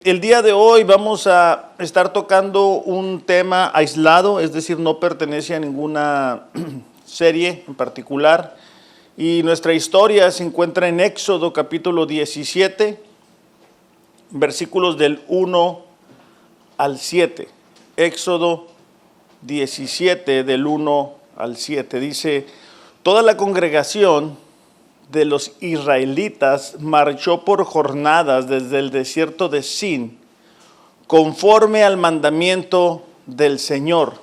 El día de hoy vamos a estar tocando un tema aislado, es decir, no pertenece a ninguna serie en particular. Y nuestra historia se encuentra en Éxodo capítulo 17, versículos del 1 al 7. Éxodo 17 del 1 al 7. Dice: toda la congregación de los israelitas marchó por jornadas desde el desierto de Sin, conforme al mandamiento del Señor.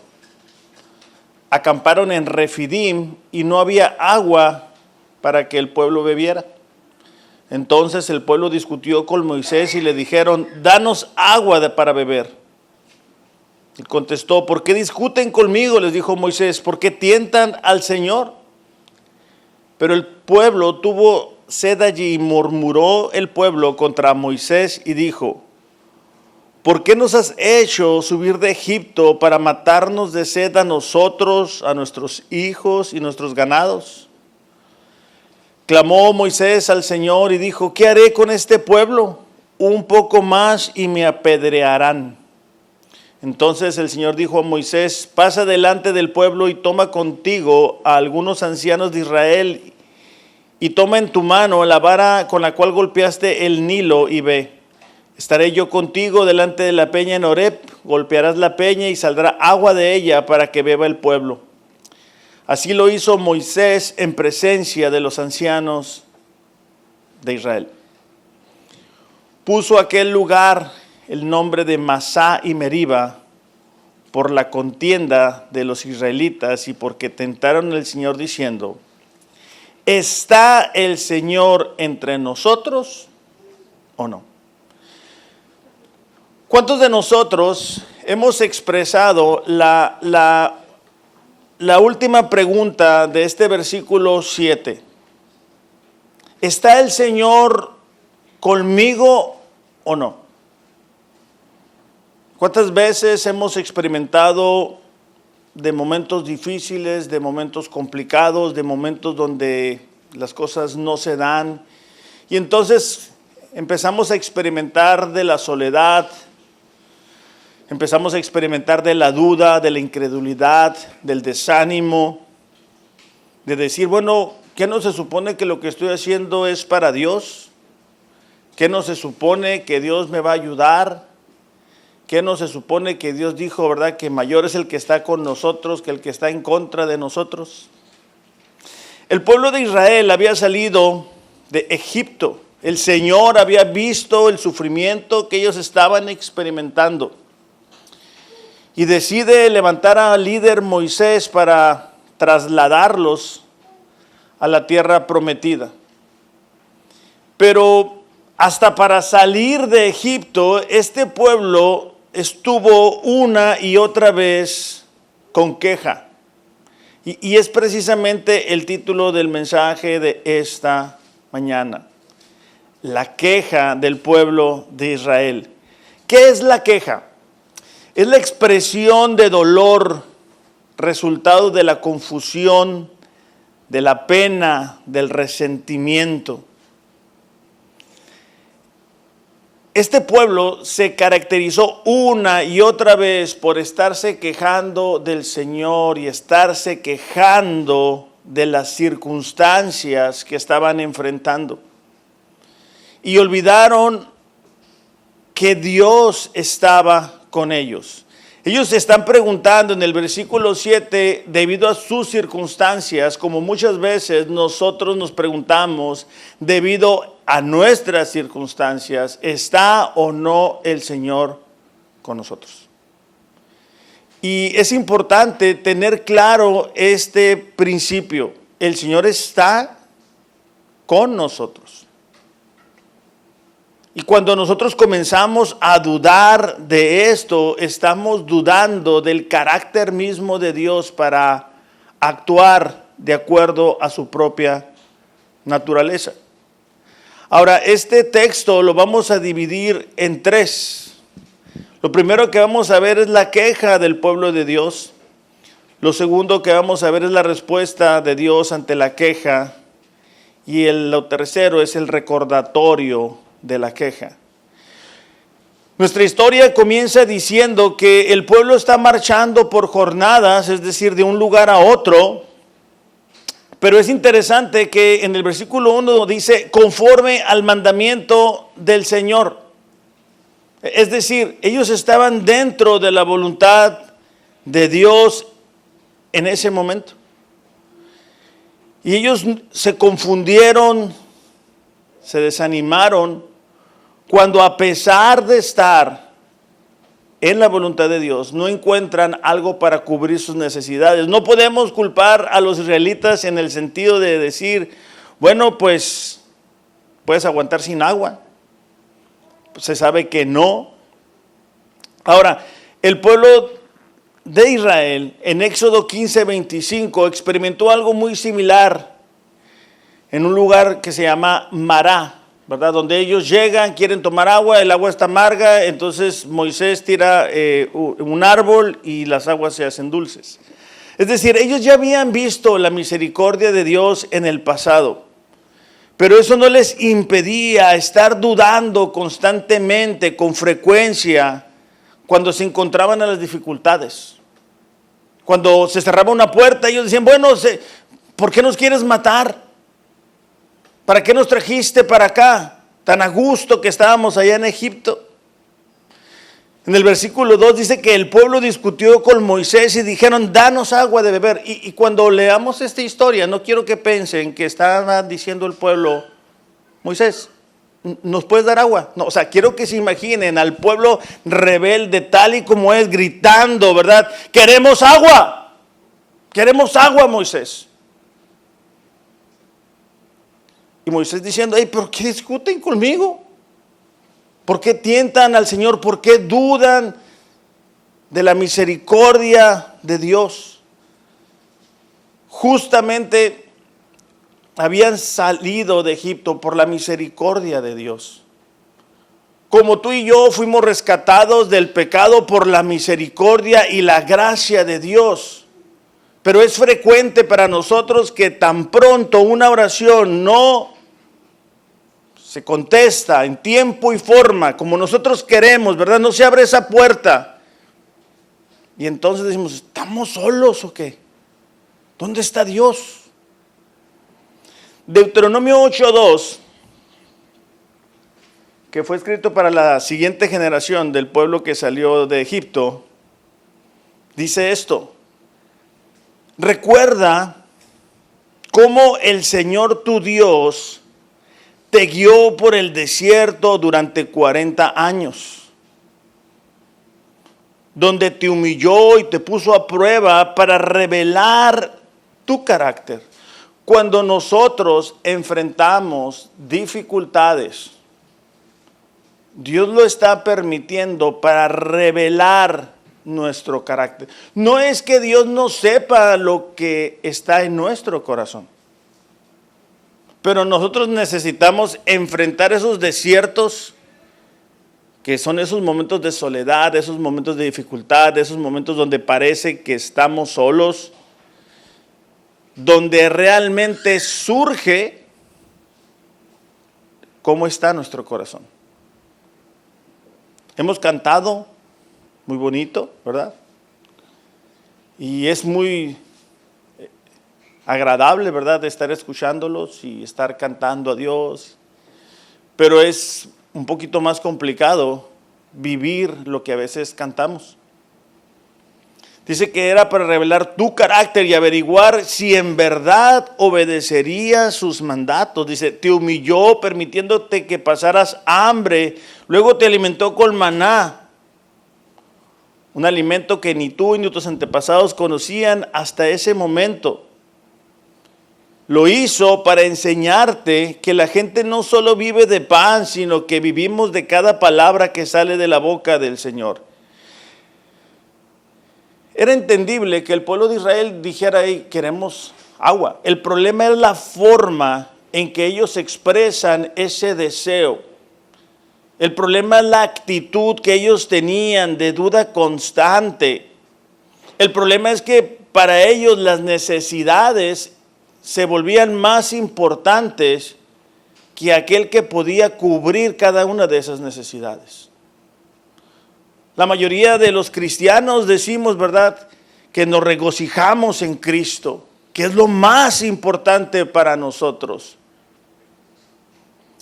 Acamparon en Refidim y no había agua para que el pueblo bebiera. Entonces el pueblo discutió con Moisés y le dijeron: danos agua para beber. Y contestó: ¿por qué discuten conmigo? Les dijo Moisés: ¿por qué tientan al Señor? Pero el pueblo tuvo sed allí y murmuró el pueblo contra Moisés y dijo: ¿por qué nos has hecho subir de Egipto para matarnos de sed a nosotros, a nuestros hijos y nuestros ganados? Clamó Moisés al Señor y dijo: ¿qué haré con este pueblo? Un poco más y me apedrearán. Entonces el Señor dijo a Moisés: pasa delante del pueblo y toma contigo a algunos ancianos de Israel y toma en tu mano la vara con la cual golpeaste el Nilo y ve. Estaré yo contigo delante de la peña en Horeb, golpearás la peña y saldrá agua de ella para que beba el pueblo. Así lo hizo Moisés en presencia de los ancianos de Israel. Puso aquel lugar el nombre de Masá y Meriba por la contienda de los israelitas y porque tentaron al Señor diciendo: ¿está el Señor entre nosotros o no? ¿Cuántos de nosotros hemos expresado la última pregunta de este versículo 7? ¿Está el Señor conmigo o no? ¿Cuántas veces hemos experimentado de momentos difíciles, de momentos complicados, de momentos donde las cosas no se dan? Y entonces empezamos a experimentar de la soledad, empezamos a experimentar de la duda, de la incredulidad, del desánimo, de decir: bueno, ¿qué no se supone que lo que estoy haciendo es para Dios? ¿Qué no se supone que Dios me va a ayudar? ¿Qué no se supone que Dios dijo, verdad, que mayor es el que está con nosotros que el que está en contra de nosotros? El pueblo de Israel había salido de Egipto. El Señor había visto el sufrimiento que ellos estaban experimentando. Y decide levantar al líder Moisés para trasladarlos a la tierra prometida. Pero hasta para salir de Egipto, este pueblo estuvo una y otra vez con queja. Y es precisamente el título del mensaje de esta mañana: la queja del pueblo de Israel. ¿Qué es la queja? Es la expresión de dolor, resultado de la confusión, de la pena, del resentimiento. Este pueblo se caracterizó una y otra vez por estarse quejando del Señor y estarse quejando de las circunstancias que estaban enfrentando. Y olvidaron que Dios estaba con ellos. Ellos se están preguntando en el versículo 7, debido a sus circunstancias, como muchas veces nosotros nos preguntamos debido a nuestras circunstancias: ¿está o no el Señor con nosotros? Y es importante tener claro este principio: el Señor está con nosotros. Y cuando nosotros comenzamos a dudar de esto, estamos dudando del carácter mismo de Dios para actuar de acuerdo a su propia naturaleza. Ahora, este texto lo vamos a dividir en tres. Lo primero que vamos a ver es la queja del pueblo de Dios. Lo segundo que vamos a ver es la respuesta de Dios ante la queja. Y lo tercero es el recordatorio de la queja. Nuestra historia comienza diciendo que el pueblo está marchando por jornadas, es decir, de un lugar a otro. Pero es interesante que en el versículo 1 dice, conforme al mandamiento del Señor. Es decir, ellos estaban dentro de la voluntad de Dios en ese momento. Y ellos se confundieron, se desanimaron, cuando a pesar de estar en la voluntad de Dios, no encuentran algo para cubrir sus necesidades. No podemos culpar a los israelitas en el sentido de decir, bueno, pues puedes aguantar sin agua. Se sabe que no. Ahora, el pueblo de Israel en Éxodo 15:25 experimentó algo muy similar en un lugar que se llama Mará, ¿verdad? Donde ellos llegan, quieren tomar agua, el agua está amarga, entonces Moisés tira un árbol y las aguas se hacen dulces. Es decir, ellos ya habían visto la misericordia de Dios en el pasado, pero eso no les impedía estar dudando constantemente, con frecuencia, cuando se encontraban en las dificultades. Cuando se cerraba una puerta, ellos decían, bueno, ¿por qué nos quieres matar? ¿Para qué nos trajiste para acá? Tan a gusto que estábamos allá en Egipto. En el versículo 2 dice que el pueblo discutió con Moisés y dijeron, danos agua de beber. Y cuando leamos esta historia, no quiero que piensen que estaba diciendo el pueblo, Moisés, ¿nos puedes dar agua? No, o sea, quiero que se imaginen al pueblo rebelde tal y como es, gritando, ¿verdad? Queremos agua, Moisés. Y Moisés diciendo, ¿por qué discuten conmigo? ¿Por qué tientan al Señor? ¿Por qué dudan de la misericordia de Dios? Justamente habían salido de Egipto por la misericordia de Dios. Como tú y yo fuimos rescatados del pecado por la misericordia y la gracia de Dios. Pero es frecuente para nosotros que tan pronto una oración no se contesta en tiempo y forma como nosotros queremos, ¿verdad? No se abre esa puerta. Y entonces decimos, ¿estamos solos o qué? ¿Dónde está Dios? Deuteronomio 8:2, que fue escrito para la siguiente generación del pueblo que salió de Egipto, dice esto: recuerda cómo el Señor tu Dios te guió por el desierto durante 40 años, donde te humilló y te puso a prueba para revelar tu carácter. Cuando nosotros enfrentamos dificultades, Dios lo está permitiendo para revelar nuestro carácter. No es que Dios no sepa lo que está en nuestro corazón, pero nosotros necesitamos enfrentar esos desiertos, que son esos momentos de soledad, esos momentos de dificultad, esos momentos donde parece que estamos solos, donde realmente surge cómo está nuestro corazón. Hemos cantado muy bonito, ¿verdad? Y es muy agradable, ¿verdad?, de estar escuchándolos y estar cantando a Dios. Pero es un poquito más complicado vivir lo que a veces cantamos. Dice que era para revelar tu carácter y averiguar si en verdad obedecerías sus mandatos. Dice, te humilló permitiéndote que pasaras hambre, luego te alimentó con maná, un alimento que ni tú ni tus antepasados conocían hasta ese momento. Lo hizo para enseñarte que la gente no solo vive de pan, sino que vivimos de cada palabra que sale de la boca del Señor. Era entendible que el pueblo de Israel dijera, queremos agua. El problema es la forma en que ellos expresan ese deseo. El problema es la actitud que ellos tenían de duda constante. El problema es que para ellos las necesidades se volvían más importantes que aquel que podía cubrir cada una de esas necesidades. La mayoría de los cristianos decimos, ¿verdad?, que nos regocijamos en Cristo, que es lo más importante para nosotros.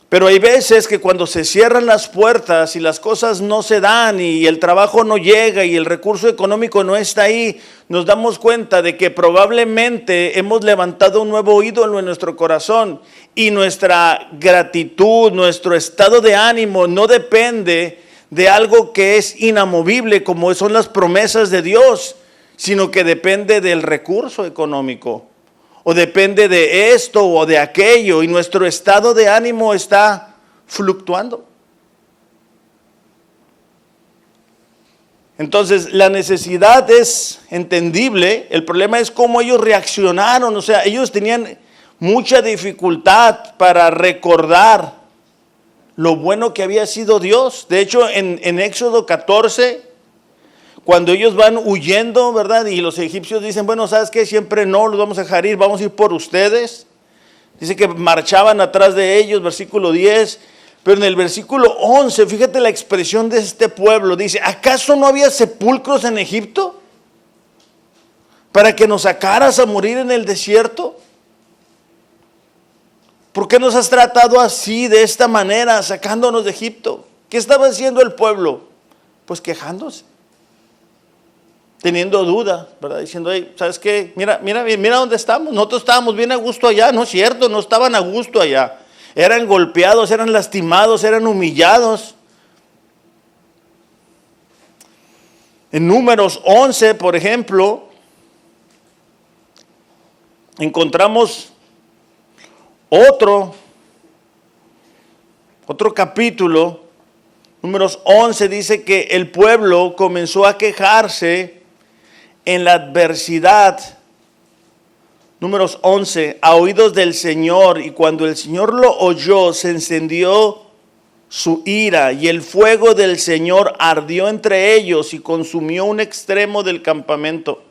Pero hay veces que cuando se cierran las puertas y las cosas no se dan y el trabajo no llega y el recurso económico no está ahí, nos damos cuenta de que probablemente hemos levantado un nuevo ídolo en nuestro corazón y nuestra gratitud, nuestro estado de ánimo no depende de algo que es inamovible como son las promesas de Dios, sino que depende del recurso económico. O depende de esto o de aquello y nuestro estado de ánimo está fluctuando. Entonces la necesidad es entendible, el problema es cómo ellos reaccionaron, o sea, ellos tenían mucha dificultad para recordar lo bueno que había sido Dios. De hecho, en Éxodo 14, cuando ellos van huyendo, ¿verdad? Y los egipcios dicen, bueno, ¿sabes qué? Siempre no los vamos a dejar ir, vamos a ir por ustedes. Dice que marchaban atrás de ellos, versículo 10. Pero en el versículo 11, fíjate la expresión de este pueblo. Dice, ¿acaso no había sepulcros en Egipto? ¿Para que nos sacaras a morir en el desierto? ¿Por qué nos has tratado así, de esta manera, sacándonos de Egipto? ¿Qué estaba haciendo el pueblo? Pues quejándose, teniendo dudas, ¿verdad? Diciendo, hey, ¿sabes qué? Mira dónde estamos. Nosotros estábamos bien a gusto allá. No es cierto, no estaban a gusto allá. Eran golpeados, eran lastimados, eran humillados. En Números 11, por ejemplo, encontramos otro capítulo. Números 11 dice que el pueblo comenzó a quejarse en la adversidad. Números 11, a oídos del Señor, y cuando el Señor lo oyó, se encendió su ira, y el fuego del Señor ardió entre ellos y consumió un extremo del campamento.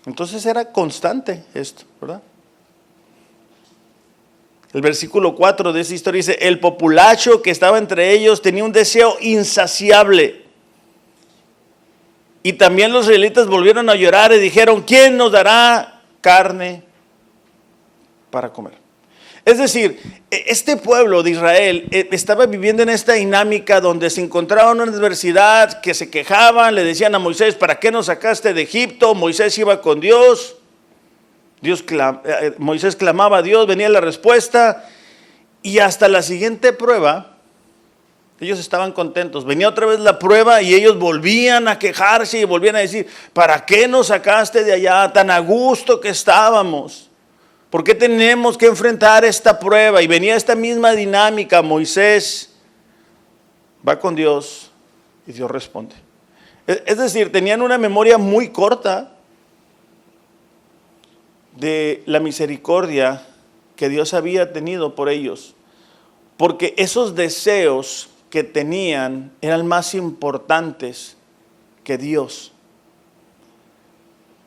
Entonces era constante esto, ¿verdad? El versículo 4 de esa historia dice, el populacho que estaba entre ellos tenía un deseo insaciable. Y también los israelitas volvieron a llorar y dijeron, ¿quién nos dará carne para comer? Es decir, este pueblo de Israel estaba viviendo en esta dinámica donde se encontraban en una adversidad, que se quejaban, le decían a Moisés, ¿para qué nos sacaste de Egipto? Moisés iba con Dios. Moisés clamaba a Dios, venía la respuesta, y hasta la siguiente prueba, ellos estaban contentos. Venía otra vez la prueba y ellos volvían a quejarse y volvían a decir, ¿para qué nos sacaste de allá tan a gusto que estábamos? ¿Por qué tenemos que enfrentar esta prueba? Y venía esta misma dinámica. Moisés va con Dios y Dios responde. Es decir, tenían una memoria muy corta de la misericordia que Dios había tenido por ellos, porque esos deseos que tenían eran más importantes que Dios.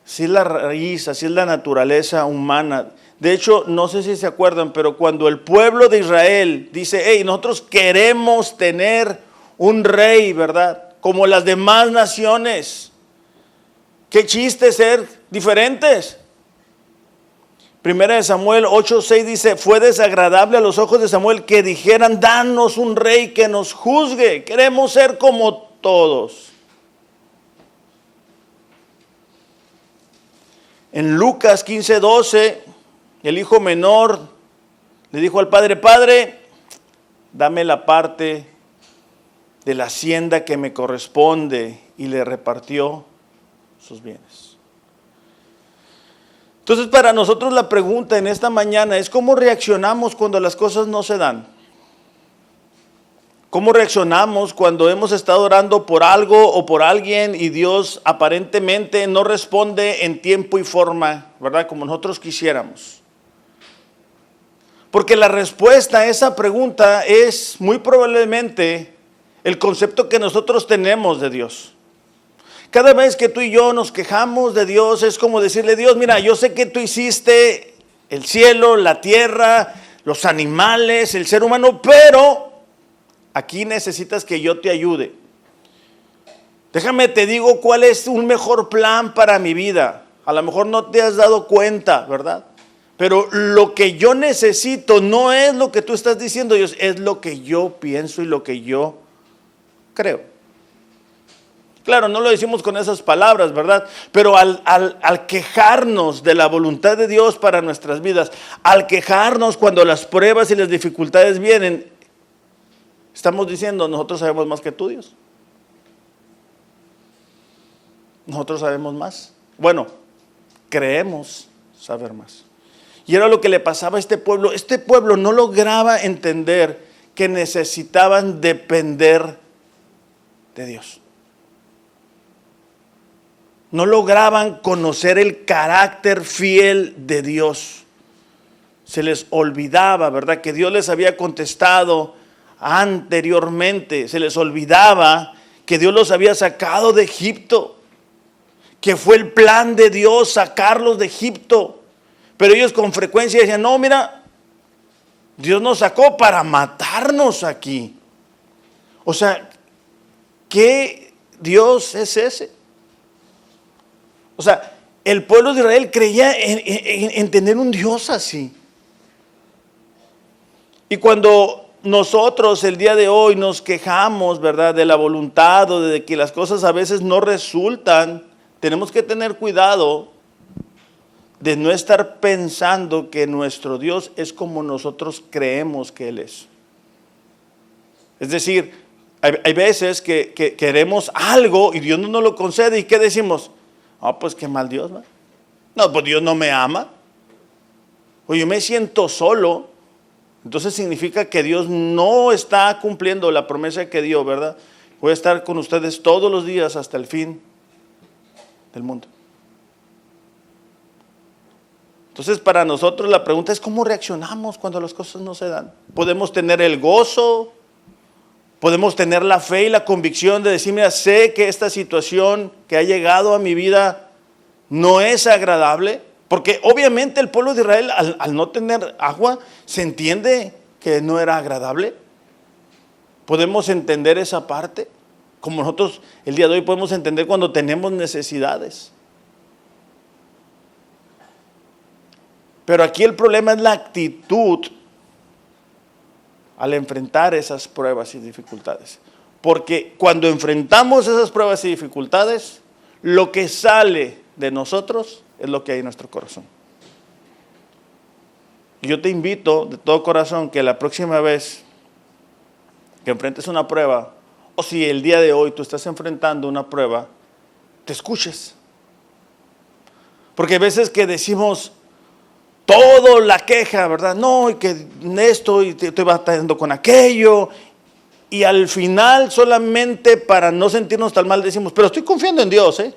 Así es la raíz, así es la naturaleza humana. De hecho, no sé si se acuerdan, pero cuando el pueblo de Israel dice, hey, nosotros queremos tener un rey, ¿verdad? Como las demás naciones. Qué chiste ser diferentes. Primera de Samuel 8:6 dice, fue desagradable a los ojos de Samuel que dijeran, danos un rey que nos juzgue, queremos ser como todos. En Lucas 15:12, el hijo menor le dijo al padre, padre, dame la parte de la hacienda que me corresponde, y le repartió sus bienes. Entonces, para nosotros la pregunta en esta mañana es, ¿cómo reaccionamos cuando las cosas no se dan? ¿Cómo reaccionamos cuando hemos estado orando por algo o por alguien y Dios aparentemente no responde en tiempo y forma, ¿verdad? Como nosotros quisiéramos? Porque la respuesta a esa pregunta es muy probablemente el concepto que nosotros tenemos de Dios. Cada vez que tú y yo nos quejamos de Dios, es como decirle, Dios, mira, yo sé que tú hiciste el cielo, la tierra, los animales, el ser humano, pero aquí necesitas que yo te ayude. Déjame te digo cuál es un mejor plan para mi vida. A lo mejor no te has dado cuenta, ¿verdad? Pero lo que yo necesito no es lo que tú estás diciendo, Dios, es lo que yo pienso y lo que yo creo. Claro, no lo decimos con esas palabras, ¿verdad? Pero al quejarnos de la voluntad de Dios para nuestras vidas, al quejarnos cuando las pruebas y las dificultades vienen, estamos diciendo, nosotros sabemos más que tú, Dios. Nosotros sabemos más. Bueno, creemos saber más. Y era lo que le pasaba a este pueblo. Este pueblo no lograba entender que necesitaban depender de Dios. No lograban conocer el carácter fiel de Dios. Se les olvidaba, ¿verdad?, que Dios les había contestado anteriormente. Se les olvidaba que Dios los había sacado de Egipto, que fue el plan de Dios sacarlos de Egipto. Pero ellos con frecuencia decían, no, mira, Dios nos sacó para matarnos aquí. O sea, ¿qué Dios es ese? O sea, el pueblo de Israel creía en tener un Dios así. Y cuando nosotros el día de hoy nos quejamos, ¿verdad?, de la voluntad o de que las cosas a veces no resultan, tenemos que tener cuidado de no estar pensando que nuestro Dios es como nosotros creemos que Él es. Es decir, hay veces que queremos algo y Dios no nos lo concede, ¿y qué decimos? Pues qué mal Dios, ¿no? No, pues Dios no me ama. O yo me siento solo. Entonces significa que Dios no está cumpliendo la promesa que dio, ¿verdad? Voy a estar con ustedes todos los días hasta el fin del mundo. Entonces, para nosotros la pregunta es ¿cómo reaccionamos cuando las cosas no se dan? Podemos tener el gozo, podemos tener la fe y la convicción de decir, mira, sé que esta situación que ha llegado a mi vida no es agradable, porque obviamente el pueblo de Israel al no tener agua se entiende que no era agradable. Podemos entender esa parte, como nosotros el día de hoy podemos entender cuando tenemos necesidades. Pero aquí el problema es la actitud al enfrentar esas pruebas y dificultades. Porque cuando enfrentamos esas pruebas y dificultades, lo que sale de nosotros es lo que hay en nuestro corazón. Y yo te invito de todo corazón que la próxima vez que enfrentes una prueba, o si el día de hoy tú estás enfrentando una prueba, te escuches. Porque hay veces que decimos todo la queja, ¿verdad? No, y que esto, y estoy batallando con aquello. Y al final, solamente para no sentirnos tan mal, decimos, pero estoy confiando en Dios, ¿eh?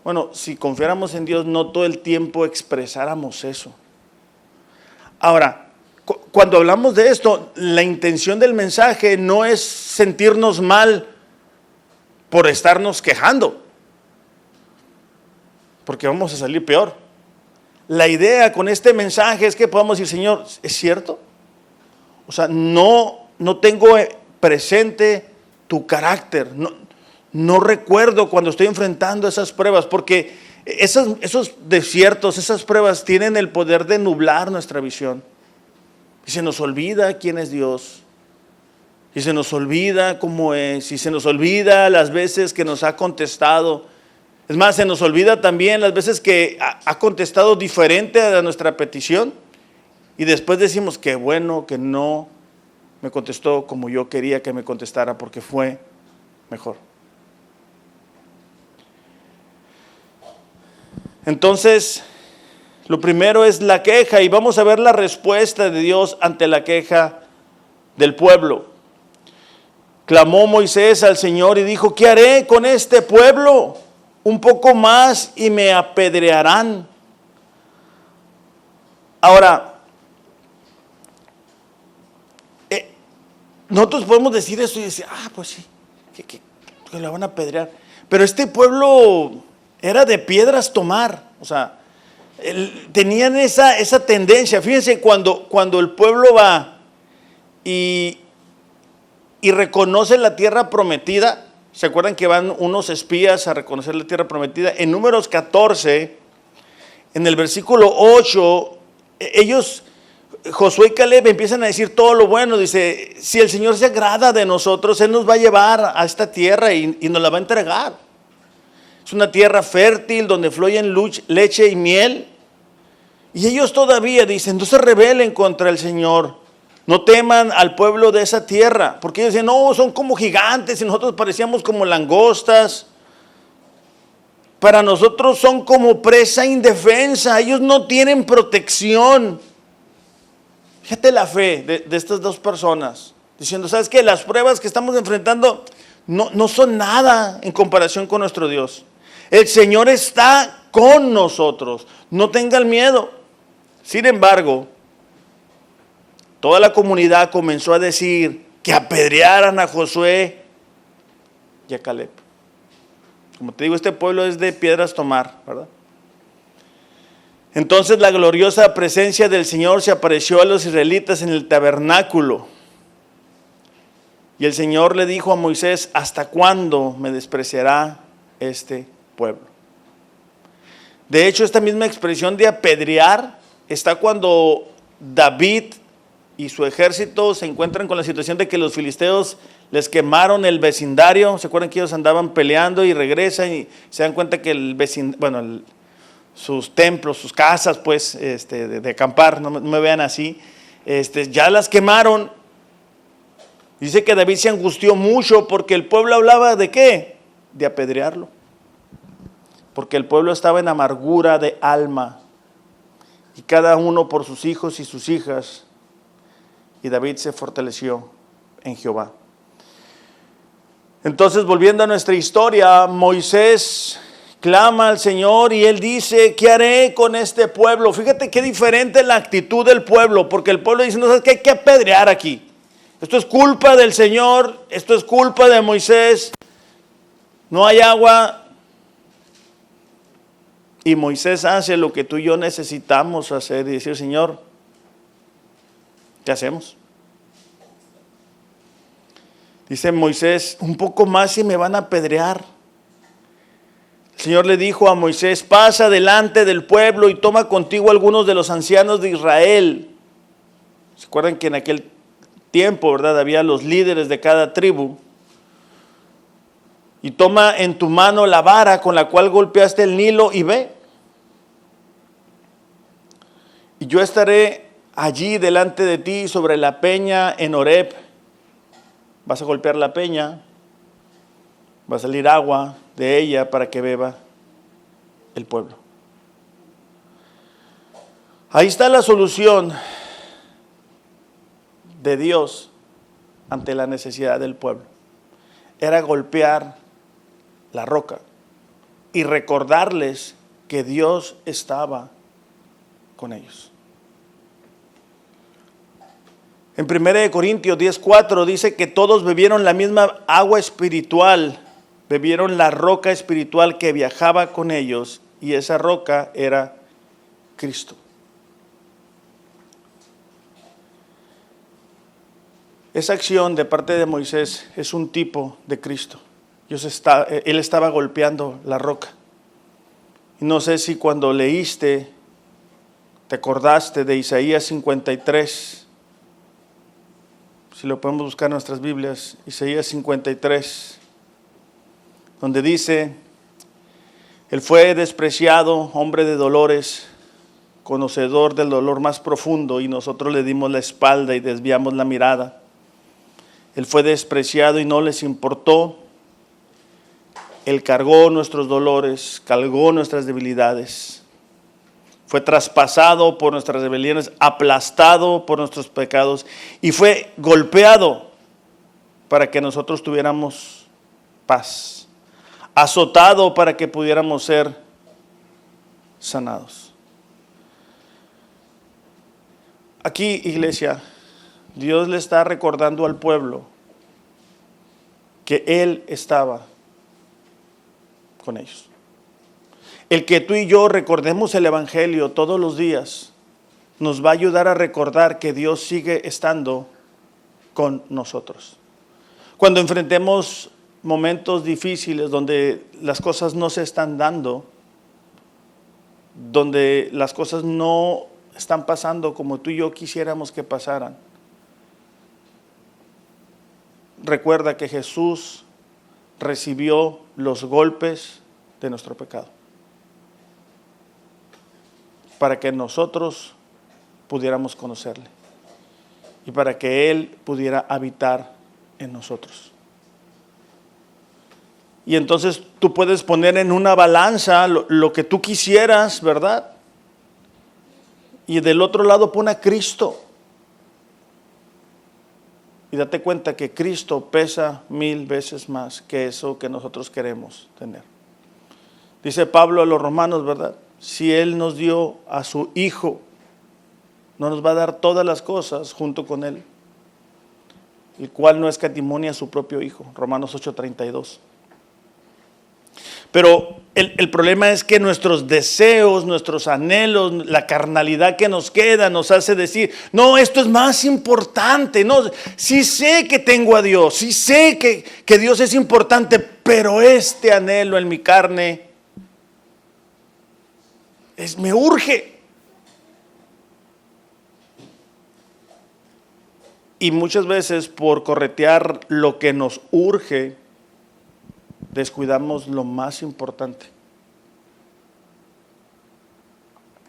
Bueno, si confiáramos en Dios, no todo el tiempo expresáramos eso. Ahora, cuando hablamos de esto, la intención del mensaje no es sentirnos mal por estarnos quejando, porque vamos a salir peor. La idea con este mensaje es que podamos decir, Señor, ¿es cierto? O sea, no tengo presente tu carácter, no recuerdo cuando estoy enfrentando esas pruebas, porque esos desiertos, esas pruebas tienen el poder de nublar nuestra visión. Y se nos olvida quién es Dios, y se nos olvida cómo es, y se nos olvida las veces que nos ha contestado. Es más, se nos olvida también las veces que ha contestado diferente a nuestra petición, y después decimos que bueno, que no me contestó como yo quería que me contestara, porque fue mejor. Entonces, lo primero es la queja, y vamos a ver la respuesta de Dios ante la queja del pueblo. Clamó Moisés al Señor y dijo, ¿qué haré con este pueblo? Un poco más y me apedrearán. Ahora, nosotros podemos decir eso y decir, pues sí, que la van a apedrear. Pero este pueblo era de piedras tomar, o sea, tenían esa tendencia. Fíjense, cuando el pueblo va y y reconocen la tierra prometida. ¿Se acuerdan que van unos espías a reconocer la tierra prometida? En Números 14, en el versículo 8, ellos, Josué y Caleb, empiezan a decir todo lo bueno. Dice, si el Señor se agrada de nosotros, Él nos va a llevar a esta tierra y nos la va a entregar. Es una tierra fértil donde fluyen leche y miel. Y ellos todavía dicen, no se rebelen contra el Señor. No teman al pueblo de esa tierra. Porque ellos dicen, no, son como gigantes y nosotros parecíamos como langostas. Para nosotros son como presa indefensa. Ellos no tienen protección. Fíjate la fe de estas dos personas. Diciendo, ¿sabes qué? Las pruebas que estamos enfrentando no son nada en comparación con nuestro Dios. El Señor está con nosotros. No tengan miedo. Sin embargo, toda la comunidad comenzó a decir que apedrearan a Josué y a Caleb. Como te digo, este pueblo es de piedras tomar, ¿verdad? Entonces la gloriosa presencia del Señor se apareció a los israelitas en el tabernáculo. Y el Señor le dijo a Moisés, ¿hasta cuándo me despreciará este pueblo? De hecho, esta misma expresión de apedrear está cuando David y su ejército se encuentran con la situación de que los filisteos les quemaron el vecindario. ¿Se acuerdan que ellos andaban peleando y regresan y se dan cuenta que sus templos, sus casas, pues, de acampar, no me vean así, ya las quemaron? Dice que David se angustió mucho porque el pueblo hablaba de ¿qué? De apedrearlo. Porque el pueblo estaba en amargura de alma. Y cada uno por sus hijos y sus hijas. Y David se fortaleció en Jehová. Entonces, volviendo a nuestra historia, Moisés clama al Señor y él dice, ¿qué haré con este pueblo? Fíjate qué diferente la actitud del pueblo, porque el pueblo dice, no sabes qué, hay que apedrear aquí. Esto es culpa del Señor, esto es culpa de Moisés, no hay agua. Y Moisés hace lo que tú y yo necesitamos hacer y decir, Señor, ¿qué hacemos? Dice Moisés, un poco más y me van a apedrear. El Señor le dijo a Moisés, pasa delante del pueblo y toma contigo algunos de los ancianos de Israel. ¿Se acuerdan que en aquel tiempo, verdad, había los líderes de cada tribu? Y toma en tu mano la vara con la cual golpeaste el Nilo y ve. Y yo estaré allí delante de ti sobre la peña en Horeb. Vas a golpear la peña, va a salir agua de ella para que beba el pueblo. Ahí está la solución de Dios ante la necesidad del pueblo. Era golpear la roca y recordarles que Dios estaba con ellos. En 1 Corintios 10:4 dice que todos bebieron la misma agua espiritual, bebieron la roca espiritual que viajaba con ellos, y esa roca era Cristo. Esa acción de parte de Moisés es un tipo de Cristo. Él estaba golpeando la roca. Y no sé si cuando leíste te acordaste de Isaías 53. Si lo podemos buscar en nuestras Biblias, Isaías 53, donde dice, Él fue despreciado, hombre de dolores, conocedor del dolor más profundo, y nosotros le dimos la espalda y desviamos la mirada. Él fue despreciado y no les importó. Él cargó nuestros dolores, cargó nuestras debilidades. Fue traspasado por nuestras rebeliones, aplastado por nuestros pecados y fue golpeado para que nosotros tuviéramos paz, azotado para que pudiéramos ser sanados. Aquí, iglesia, Dios le está recordando al pueblo que Él estaba con ellos. El que tú y yo recordemos el Evangelio todos los días nos va a ayudar a recordar que Dios sigue estando con nosotros. Cuando enfrentemos momentos difíciles donde las cosas no se están dando, donde las cosas no están pasando como tú y yo quisiéramos que pasaran, recuerda que Jesús recibió los golpes de nuestro pecado para que nosotros pudiéramos conocerle y para que Él pudiera habitar en nosotros. Y entonces tú puedes poner en una balanza lo que tú quisieras, ¿verdad? Y del otro lado pon a Cristo. Y date cuenta que Cristo pesa 1000 veces más que eso que nosotros queremos tener. Dice Pablo a los romanos, ¿verdad? Si Él nos dio a su Hijo, no nos va a dar todas las cosas junto con Él, el cual no escatimó a su propio Hijo. Romanos 8:32. Pero el problema es que nuestros deseos, nuestros anhelos, la carnalidad que nos queda nos hace decir, no, esto es más importante. No, sí sé que tengo a Dios, sí sé que Dios es importante, pero este anhelo en mi carne me urge. Y muchas veces por corretear lo que nos urge, descuidamos lo más importante.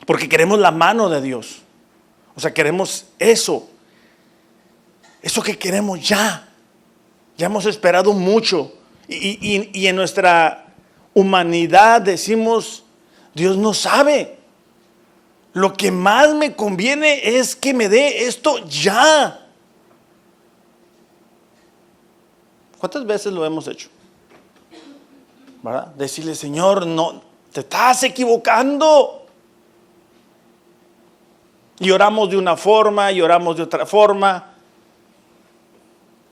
Porque queremos la mano de Dios. O sea, queremos eso que queremos ya. Ya hemos esperado mucho. Y en nuestra humanidad decimos, Dios no sabe. Lo que más me conviene es que me dé esto ya. ¿Cuántas veces lo hemos hecho? ¿Verdad? Decirle, Señor, no, te estás equivocando. Y oramos de una forma y oramos de otra forma.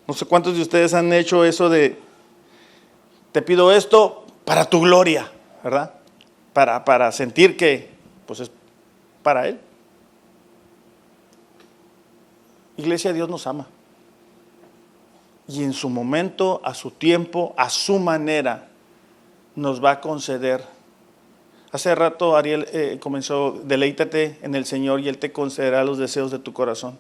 No sé cuántos de ustedes han hecho eso de, te pido esto para tu gloria, ¿verdad? Para sentir que pues es para Él. Iglesia, Dios nos ama. Y en su momento, a su tiempo, a su manera, nos va a conceder. Hace rato Ariel comenzó, deleítate en el Señor y Él te concederá los deseos de tu corazón.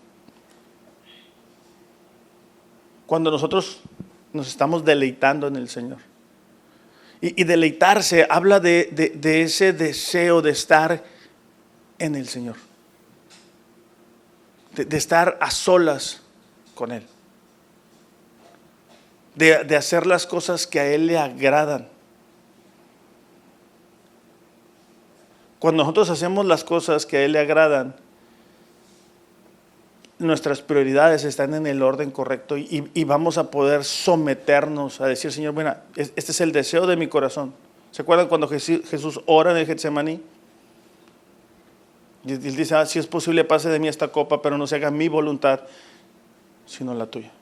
Cuando nosotros nos estamos deleitando en el Señor. Y deleitarse habla de ese deseo de estar en el Señor. De estar a solas con Él. De hacer las cosas que a Él le agradan. Cuando nosotros hacemos las cosas que a Él le agradan, nuestras prioridades están en el orden correcto y vamos a poder someternos a decir, Señor, mira, este es el deseo de mi corazón. ¿Se acuerdan cuando Jesús ora en el Getsemaní? Y Él dice, si es posible pase de mí esta copa, pero no se haga mi voluntad, sino la tuya.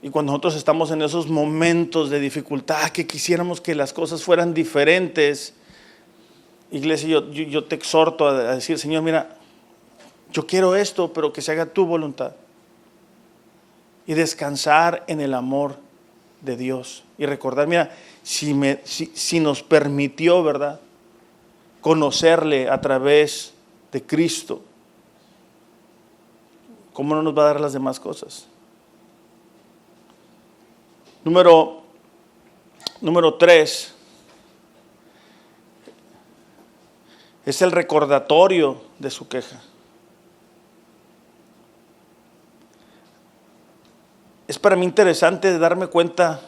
Y cuando nosotros estamos en esos momentos de dificultad, que quisiéramos que las cosas fueran diferentes, iglesia, yo te exhorto a decir, Señor, mira, yo quiero esto, pero que se haga tu voluntad. Y descansar en el amor de Dios. Y recordar, mira, si nos permitió, ¿verdad?, conocerle a través de Cristo, ¿cómo no nos va a dar las demás cosas? Número 3 es el recordatorio de su queja. Es para mí interesante darme cuenta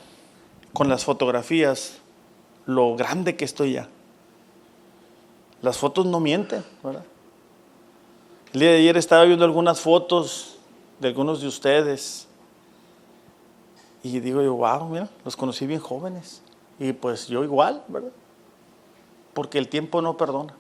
con las fotografías lo grande que estoy ya. Las fotos no mienten, ¿verdad? El día de ayer estaba viendo algunas fotos de algunos de ustedes y digo yo, wow, mira, los conocí bien jóvenes. Y pues yo igual, ¿verdad? Porque el tiempo no perdona.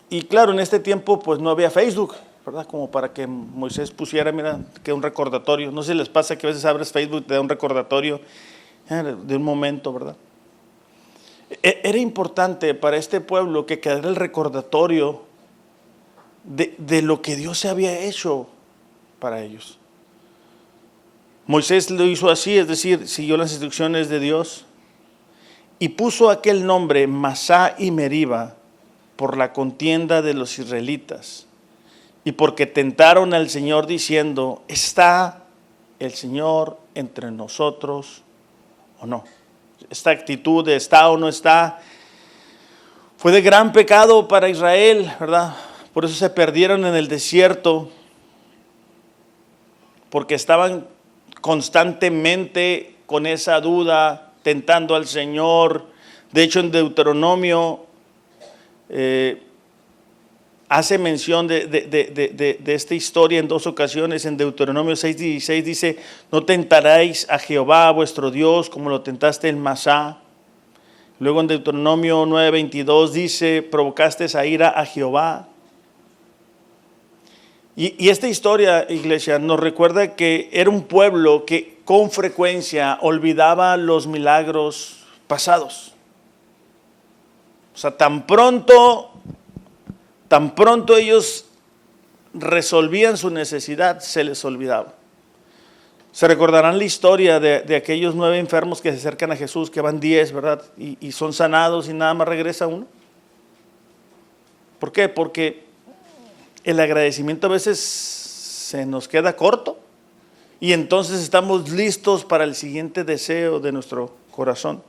Y claro, en este tiempo pues no había Facebook, ¿verdad? Como para que Moisés pusiera, mira, que un recordatorio. No sé si les pasa que a veces abres Facebook y te da un recordatorio de un momento, ¿verdad? Era importante para este pueblo que quedara el recordatorio de lo que Dios se había hecho para ellos. Moisés lo hizo así, es decir, siguió las instrucciones de Dios y puso aquel nombre Masá y Meriba por la contienda de los israelitas y porque tentaron al Señor diciendo, ¿está el Señor entre nosotros o no? Esta actitud de está o no está fue de gran pecado para Israel, ¿verdad? Por eso se perdieron en el desierto, porque estaban constantemente con esa duda, tentando al Señor. De hecho, en Deuteronomio hace mención de esta historia en 2 ocasiones. En Deuteronomio 6:16 dice, no tentaréis a Jehová vuestro Dios como lo tentaste en Masá. Luego en Deuteronomio 9:22 dice, provocaste a ira a Jehová. Y esta historia, iglesia, nos recuerda que era un pueblo que con frecuencia olvidaba los milagros pasados. O sea, tan pronto ellos resolvían su necesidad, se les olvidaba. Se recordarán la historia de aquellos 9 enfermos que se acercan a Jesús, que van 10, ¿verdad? Y son sanados y nada más regresa uno. ¿Por qué? Porque el agradecimiento a veces se nos queda corto y entonces estamos listos para el siguiente deseo de nuestro corazón.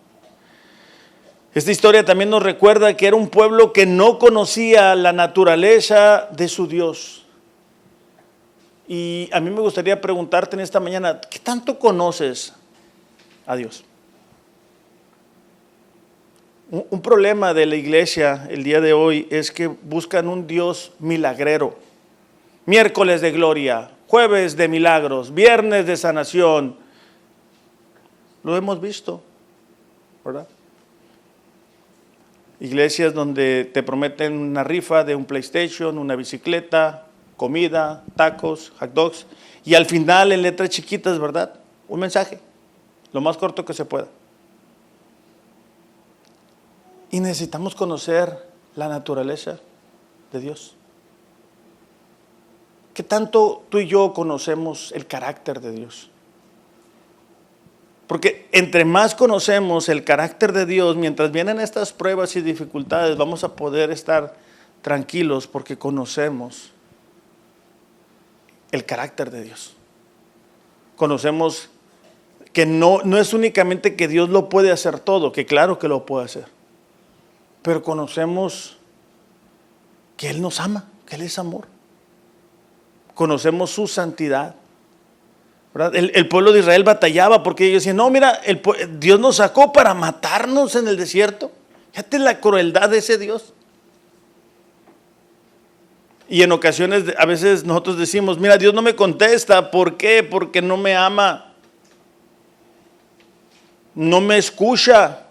Esta historia también nos recuerda que era un pueblo que no conocía la naturaleza de su Dios. Y a mí me gustaría preguntarte en esta mañana, ¿qué tanto conoces a Dios? Un problema de la iglesia el día de hoy es que buscan un Dios milagrero. Miércoles de gloria, jueves de milagros, viernes de sanación. Lo hemos visto, ¿verdad? Iglesias donde te prometen una rifa de un PlayStation, una bicicleta, comida, tacos, hot dogs. Y al final en letras chiquitas, ¿verdad? Un mensaje, lo más corto que se pueda. Y necesitamos conocer la naturaleza de Dios. ¿Qué tanto tú y yo conocemos el carácter de Dios? Porque entre más conocemos el carácter de Dios, mientras vienen estas pruebas y dificultades, vamos a poder estar tranquilos porque conocemos el carácter de Dios. Conocemos que no es únicamente que Dios lo puede hacer todo, que claro que lo puede hacer. Pero conocemos que Él nos ama, que Él es amor. Conocemos su santidad, ¿verdad? El pueblo de Israel batallaba porque ellos decían, no, mira, Dios nos sacó para matarnos en el desierto. Fíjate la crueldad de ese Dios. Y en ocasiones, a veces nosotros decimos, mira, Dios no me contesta. ¿Por qué? Porque no me ama. No me escucha.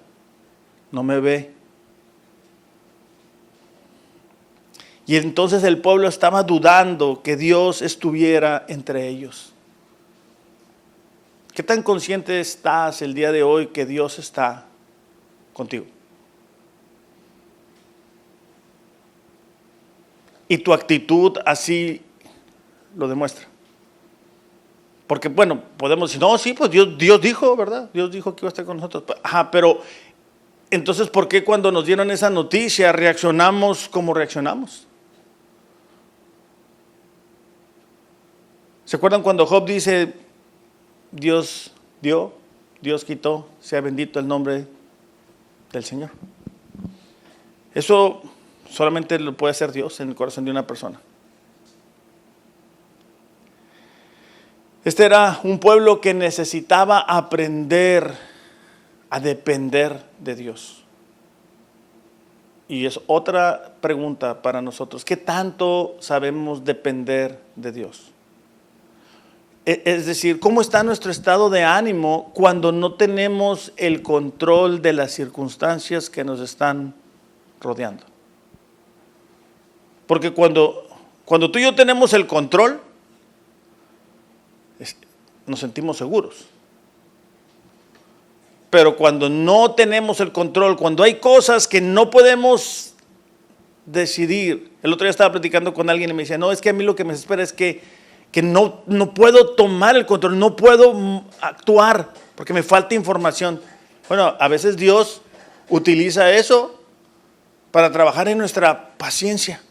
No me ve. Y entonces el pueblo estaba dudando que Dios estuviera entre ellos. ¿Qué tan consciente estás el día de hoy que Dios está contigo? Y tu actitud así lo demuestra. Porque bueno, podemos decir, no, sí, pues Dios dijo, ¿verdad? Dios dijo que iba a estar con nosotros. Ajá, pero entonces, ¿por qué cuando nos dieron esa noticia reaccionamos como reaccionamos? ¿Se acuerdan cuando Job dice, Dios dio, Dios quitó, sea bendito el nombre del Señor? Eso solamente lo puede hacer Dios en el corazón de una persona. Este era un pueblo que necesitaba aprender a depender de Dios. Y es otra pregunta para nosotros. ¿Qué tanto sabemos depender de Dios? Es decir, ¿cómo está nuestro estado de ánimo cuando no tenemos el control de las circunstancias que nos están rodeando? Porque cuando tú y yo tenemos el control, nos sentimos seguros. Pero cuando no tenemos el control, cuando hay cosas que no podemos decidir. El otro día estaba platicando con alguien y me decía, no, es que a mí lo que me espera es que no puedo tomar el control, no puedo actuar porque me falta información. Bueno, a veces Dios utiliza eso para trabajar en nuestra paciencia,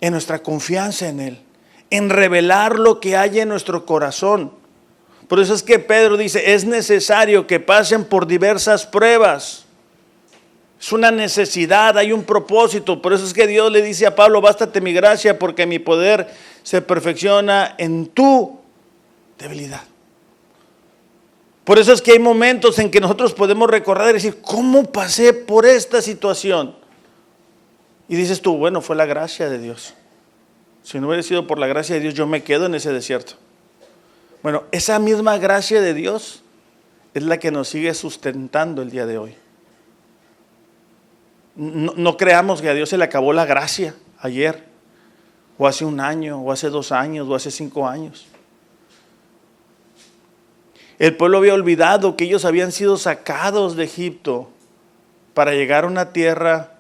en nuestra confianza en Él, en revelar lo que hay en nuestro corazón. Por eso es que Pedro dice, es necesario que pasen por diversas pruebas. Es una necesidad, hay un propósito. Por eso es que Dios le dice a Pablo, bástate mi gracia porque mi poder se perfecciona en tu debilidad. Por eso es que hay momentos en que nosotros podemos recordar y decir, ¿cómo pasé por esta situación? Y dices tú, bueno, fue la gracia de Dios. Si no hubiera sido por la gracia de Dios, yo me quedo en ese desierto. Bueno, esa misma gracia de Dios es la que nos sigue sustentando el día de hoy. No creamos que a Dios se le acabó la gracia ayer, o hace un año, o hace 2 años, o hace 5 años. El pueblo había olvidado que ellos habían sido sacados de Egipto para llegar a una tierra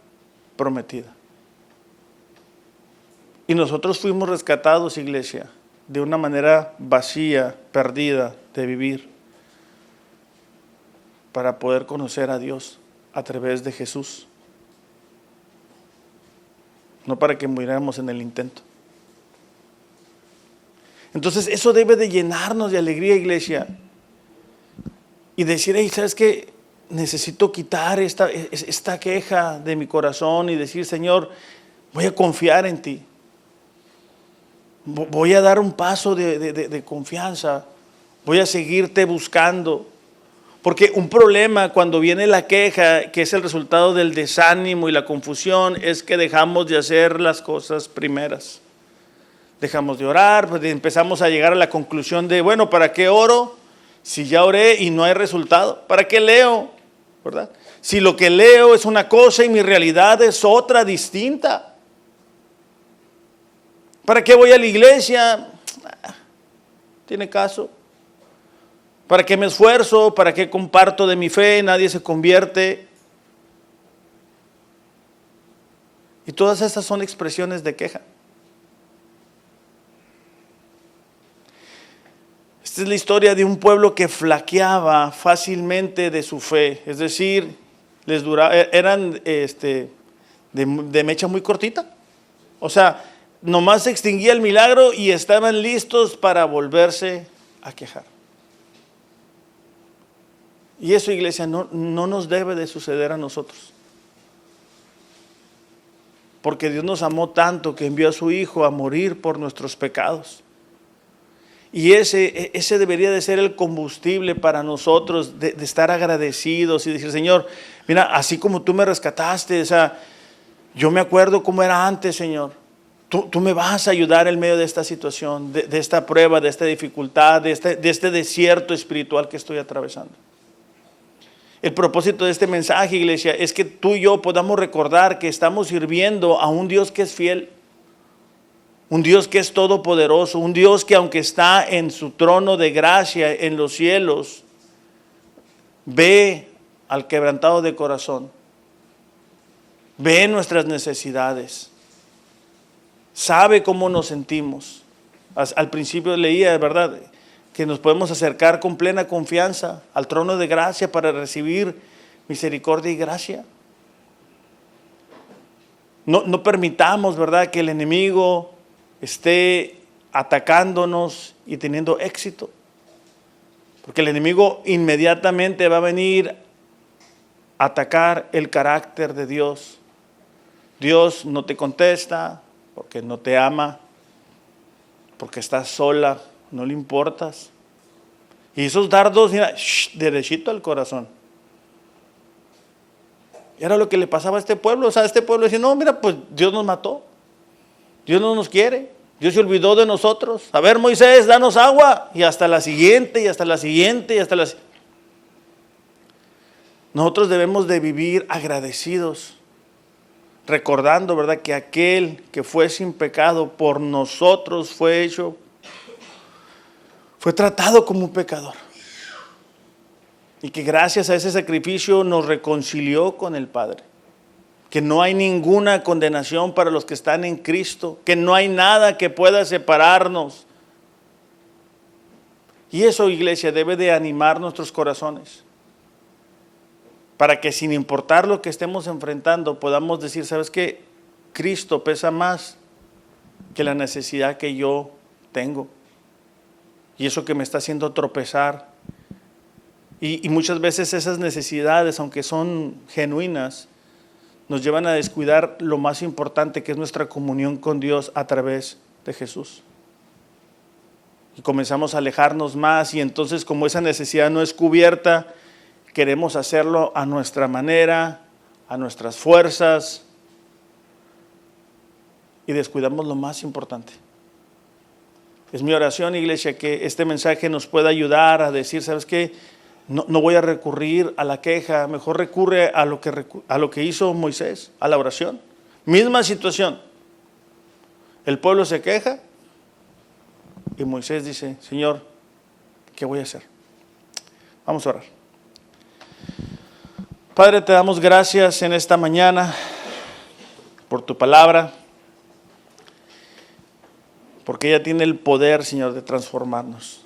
prometida. Y nosotros fuimos rescatados, iglesia, de una manera vacía, perdida de vivir, para poder conocer a Dios a través de Jesús. No para que muriéramos en el intento. Entonces eso debe de llenarnos de alegría, iglesia. Y decir, hey, ¿sabes qué? Necesito quitar esta queja de mi corazón y decir, Señor, voy a confiar en ti. Voy a dar un paso de confianza. Voy a seguirte buscando. Porque un problema cuando viene la queja, que es el resultado del desánimo y la confusión, es que dejamos de hacer las cosas primeras. Dejamos de orar, pues empezamos a llegar a la conclusión de, bueno, ¿para qué oro? Si ya oré y no hay resultado. ¿Para qué leo? ¿Verdad? Si lo que leo es una cosa y mi realidad es otra distinta. ¿Para qué voy a la iglesia? ¿Tiene caso? ¿Para qué me esfuerzo? ¿Para qué comparto de mi fe? Nadie se convierte. Y todas esas son expresiones de queja. Esta es la historia de un pueblo que flaqueaba fácilmente de su fe. Es decir, eran de mecha muy cortita. O sea, nomás se extinguía el milagro y estaban listos para volverse a quejar. Y eso, iglesia, no nos debe de suceder a nosotros. Porque Dios nos amó tanto que envió a su Hijo a morir por nuestros pecados. Y ese debería de ser el combustible para nosotros, de estar agradecidos y decir, Señor, mira, así como tú me rescataste, o sea, yo me acuerdo cómo era antes, Señor. Tú me vas a ayudar en medio de esta situación, de esta prueba, de esta dificultad, de este desierto espiritual que estoy atravesando. El propósito de este mensaje, iglesia, es que tú y yo podamos recordar que estamos sirviendo a un Dios que es fiel, un Dios que es todopoderoso, un Dios que aunque está en su trono de gracia en los cielos, ve al quebrantado de corazón, ve nuestras necesidades, sabe cómo nos sentimos. Al principio leía, ¿verdad?, que nos podemos acercar con plena confianza al trono de gracia para recibir misericordia y gracia. No permitamos, ¿verdad?, que el enemigo esté atacándonos y teniendo éxito. Porque el enemigo inmediatamente va a venir a atacar el carácter de Dios. Dios no te contesta porque no te ama, porque estás sola, no le importas. Y esos dardos, mira, derechito al corazón. Y era lo que le pasaba a este pueblo. O sea, este pueblo decía, no, mira, pues Dios nos mató. Dios no nos quiere. Dios se olvidó de nosotros. A ver, Moisés, danos agua. Y hasta la siguiente, y hasta la siguiente, y hasta la... Nosotros debemos de vivir agradecidos, recordando, ¿verdad?, que aquel que fue sin pecado por nosotros fue tratado como un pecador. Y que gracias a ese sacrificio nos reconcilió con el Padre. que no hay ninguna condenación para los que están en Cristo, que no hay nada que pueda separarnos. Y eso, iglesia, debe de animar nuestros corazones, para que sin importar lo que estemos enfrentando, podamos decir, ¿sabes qué? Cristo pesa más que la necesidad que yo tengo. Y eso que me está haciendo tropezar. Y muchas veces esas necesidades, aunque son genuinas, nos llevan a descuidar lo más importante, que es nuestra comunión con Dios a través de Jesús. Y comenzamos a alejarnos más, y entonces, como esa necesidad no es cubierta, queremos hacerlo a nuestra manera, a nuestras fuerzas, y descuidamos lo más importante. Es mi oración, iglesia, que este mensaje nos pueda ayudar a decir, ¿sabes qué? No voy a recurrir a la queja, mejor recurre a lo que hizo Moisés, a la oración. Misma situación. El pueblo se queja y Moisés dice, Señor, ¿qué voy a hacer? Vamos a orar. Padre, te damos gracias en esta mañana por tu palabra, porque ella tiene el poder, Señor, de transformarnos.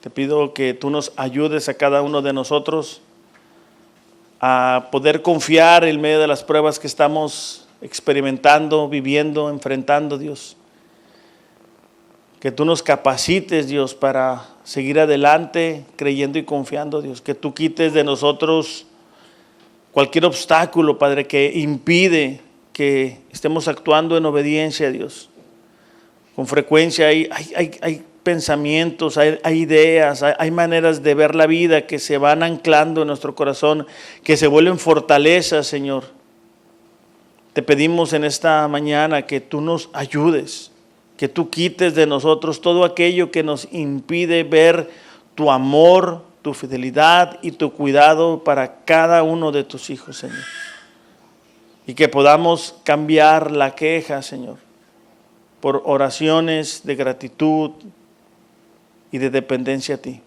Te pido que tú nos ayudes a cada uno de nosotros a poder confiar en medio de las pruebas que estamos experimentando, viviendo, enfrentando, Dios. Que tú nos capacites, Dios, para seguir adelante creyendo y confiando, Dios. Que tú quites de nosotros cualquier obstáculo, Padre, que impide que estemos actuando en obediencia, Dios. Con frecuencia hay pensamientos, hay ideas, hay maneras de ver la vida que se van anclando en nuestro corazón, que se vuelven fortalezas, Señor. Te pedimos en esta mañana que tú nos ayudes, que tú quites de nosotros todo aquello que nos impide ver tu amor, tu fidelidad y tu cuidado para cada uno de tus hijos, Señor. Y que podamos cambiar la queja, Señor, por oraciones de gratitud y de dependencia a ti.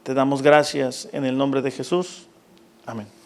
Te damos gracias en el nombre de Jesús. Amén.